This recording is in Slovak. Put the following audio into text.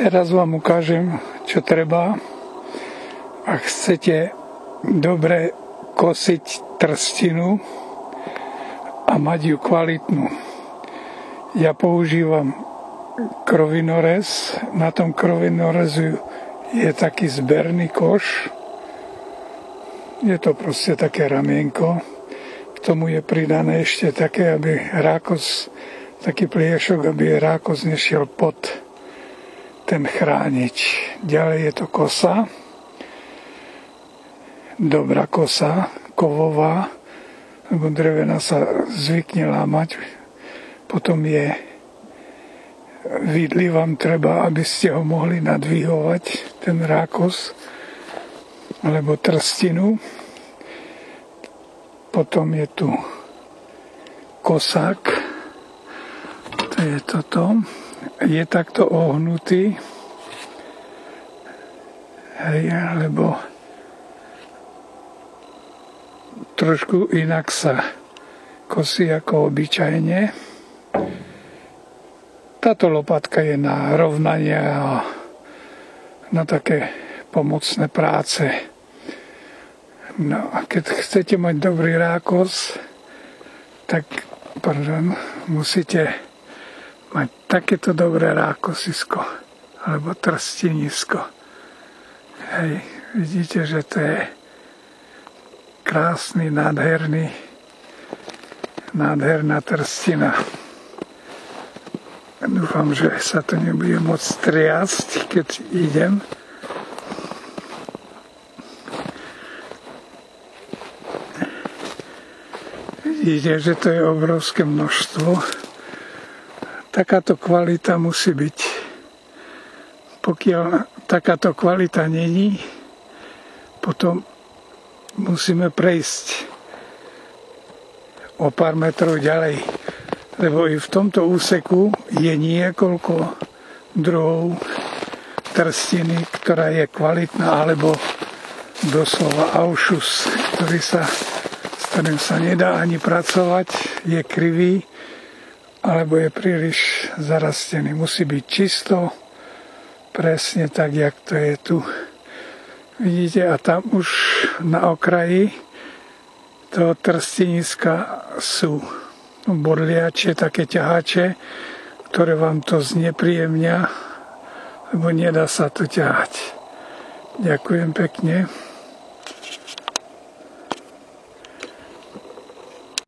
Teraz vám ukážem, čo treba, ak chcete dobre kosiť trstinu a mať ju kvalitnú. Ja používam krovinorez. Na tom krovinorezu je taký zberný koš. Je to proste také ramienko. K tomu je pridané ešte také, aby rákos, taký pliešok, aby rákos nešiel pod ten chránič. Ďalej je to kosa. Dobrá kosa, kovová, lebo drevená sa zvykne lámať. Potom je vidly vám treba, aby ste ho mohli nadvihovať, ten rákos, alebo trstinu. Potom je tu kosák, to je toto. Je takto ohnutý, hej, lebo trošku inak sa kosí ako obyčajne. Táto lopatka je na rovnanie a na také pomocné práce. No a keď chcete mať dobrý rákos, tak musíte mať takéto dobré rákosisko alebo trstinisko. Hej, vidíte, že to je krásny, nádherná trstina. Dúfam, že sa to nebude môcť triasť, keď idem. Vidíte, že to je obrovské množstvo. Takáto kvalita musí byť. Pokiaľ takáto kvalita není, potom musíme prejsť o pár metrov ďalej. Lebo i v tomto úseku je niekoľko druhov trstiny, ktorá je kvalitná, alebo doslova aušus, s ktorým sa nedá ani pracovať, je krivý, alebo je príliš zarastený. Musí byť čisto, presne tak, jak to je tu. Vidíte, a tam už na okraji toho trstiniska sú bodliače, také ťahače, ktoré vám to znepríjemnia, lebo nedá sa to ťahať. Ďakujem pekne.